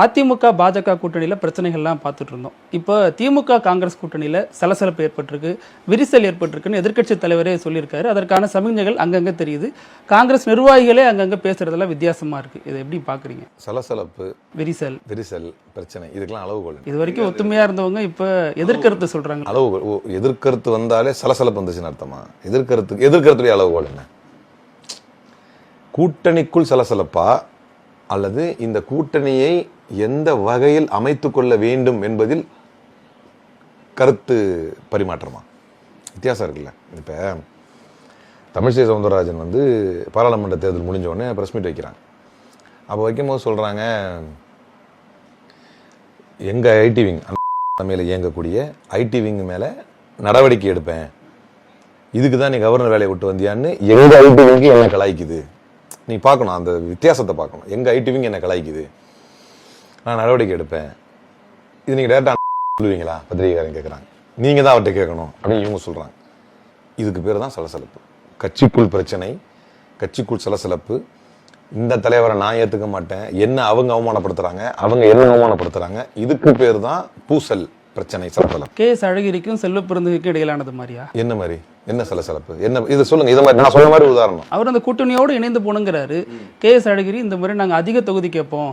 அதிமுக பாஜக கூட்டணியில பிரச்சனைகள்லாம் பார்த்துட்டு இருந்தோம். இப்போ திமுக காங்கிரஸ் கூட்டணியில சலசலப்பு ஏற்பட்டிருக்கு, விரிசல் ஏற்பட்டிருக்குன்னு எதிர்க்கட்சி தலைவரே சொல்லியிருக்காரு. அதற்கான சமிக்ஞைகள் அங்கங்க தெரியுது. காங்கிரஸ் நிர்வாகிகளே அங்கங்க பேசுறதெல்லாம் வித்தியாசமா இருக்கு. இதை எப்படி பாக்குறீங்க? சலசலப்பு, விரிசல் பிரச்சனை, இதுக்கெல்லாம் அளவுகோல். இது வரைக்கும் ஒத்துமையா இருந்தவங்க இப்ப எதிர்கருத்து சொல்றாங்க. அளவுகோல், எதிர்கருத்து வந்தாலே சலசலப்பு வந்துச்சுன்னு அர்த்தமா? எதிர்கருத்துடைய அளவுகோல் என்ன? கூட்டணிக்குள் சலசலப்பா அல்லது இந்த கூட்டணியை எந்த வகையில் அமைத்துக் கொள்ள வேண்டும் என்பதில் கருத்து பரிமாற்றமா? வித்தியாசம் இருக்குல்ல. இப்ப தமிழிசை சவுந்தரராஜன் பாராளுமன்ற தேர்தல் முடிஞ்ச உடனே பிரஸ் மீட் வைக்கிறாங்க. அப்போ வைக்கும்போது சொல்றாங்க, எங்க ஐடி விங் மேல இயங்கக்கூடிய ஐடி விங் மேல நடவடிக்கை எடுப்பேன், இதுக்கு தான் நீ கவர்னர் வேலையை விட்டு வந்தியான்னு எங்க ஐடி விங் என்ன கலாய்க்குது. நீ பார்க்கணும், அந்த வித்தியாசத்தை பார்க்கணும். எங்க ஐடி விங் என்ன கலாய்க்குது, நான் நடவடிக்கை எடுப்பேன், இது நீங்க டேரக்டா சொல்லுவீங்களா? பத்திரிகைக்காரங்க கேட்கறாங்க. நீங்க தான் அவர்கிட்ட கேட்கணும் அப்படின்னு இவங்க சொல்றாங்க. இதுக்கு பேர் தான் சலசலப்பு. கட்சிக்குள் பிரச்சனை, கட்சிக்குள் சலசலப்பு. இந்த தலைவரை நான் ஏத்துக்க மாட்டேன், என்ன அவங்க அவமானப்படுத்துறாங்க, அவங்க என்ன அவமானப்படுத்துறாங்க, இதுக்கு பேர் தான் பூசல் பிரச்சனை, சலசலப்பு. KS அழகிரிக்கும் செல்வ பெருந்தகைக்கும் இடையிலானது மாதிரியா? என்ன மாதிரி? என்ன சலசலப்பு? என்ன இது சொல்லுங்க. இதை மாதிரி நான் சொன்ன மாதிரி உதாரணம். அவர் அந்த கூட்டணியோடு இணைந்து போனுங்கிறாரு. KS அழகிரி இந்த மாதிரி நாங்க அதிக தொகுதி கேட்போம்,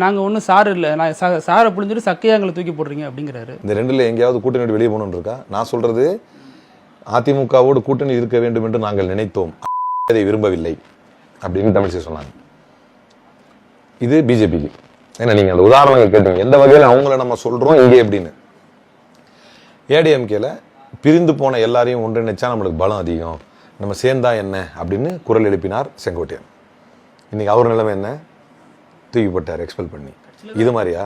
நாங்க ஒன்றும் சார் இல்லை, நான் சாரை புழிஞ்சிட்டு சக்கையாங்களை தூக்கி போடுறீங்க அப்படிங்கிறாரு. இந்த ரெண்டுல எங்கேயாவது கூட்டணி வெளியே போகணும்னு இருக்கா? நான் சொல்றது, அதிமுகவோடு கூட்டணி இருக்க வேண்டும் என்று நாங்கள் நினைத்தோம், அதை விரும்பவில்லை அப்படின்னு தமிழிசை சொன்னாங்க. இது பிஜேபிக்கு. ஏன்னா நீங்க அந்த உதாரணங்கள் கேட்டீங்க, எந்த வகையில் அவங்கள நம்ம சொல்றோம் இங்கே எப்படின்னு. ஏடிஎம்கேல பிரிந்து போன எல்லாரையும் ஒன்றிணைச்சா நம்மளுக்கு பலம் அதிகம், நம்ம சேர்ந்தா என்ன அப்படின்னு குரல் எழுப்பினார் செங்கோட்டையன். இன்னைக்கு அவர் நிலைமை என்ன? தூக்கி போட்டார், எக்ஸ்பெல் பண்ணி. இது மாதிரியா?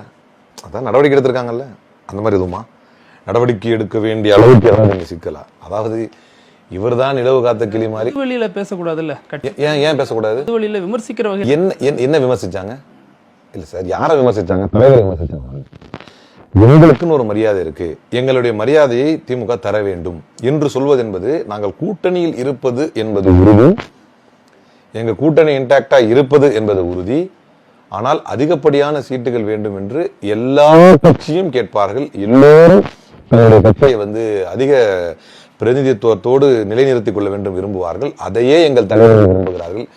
அதான் நடவடிக்கை எடுத்திருக்காங்கல்ல, அந்த மாதிரி எதுவுமா? நடவடிக்கை எடுக்க வேண்டிய அளவுக்கு ஏதாவது நீங்க சிக்கலா? அதாவது இவர் தான் நிலவு காத்த கிளி மாதிரி வெளியில பேசக்கூடாதுல்ல. ஏன் பேசக்கூடாது? வெளியில விமர்சிக்கிற வகை என்ன விமர்சிச்சாங்க? இல்ல சார், யாரை விமர்சிச்சாங்க? தலைவரை விமர்சிச்சாங்க. எங்களுக்குன்னு ஒரு மரியாதை இருக்கு, எங்களுடைய மரியாதையை திமுக தர வேண்டும் என்று சொல்வது என்பது, நாங்கள் கூட்டணியில் இருப்பது என்பது உறுதி, எங்க கூட்டணி இன்டாக்டா இருப்பது என்பது உறுதி. ஆனால் அதிகப்படியான சீட்டுகள் வேண்டும் என்று எல்லா கட்சியும் கேட்பார்கள். எல்லோரும் தங்களுடைய கட்சியை அதிக பிரதிநிதித்துவத்தோடு நிலைநிறுத்திக் கொள்ள வேண்டும் விரும்புவார்கள். அதையே எங்கள் தலைவர்கள் விரும்புகிறார்கள்.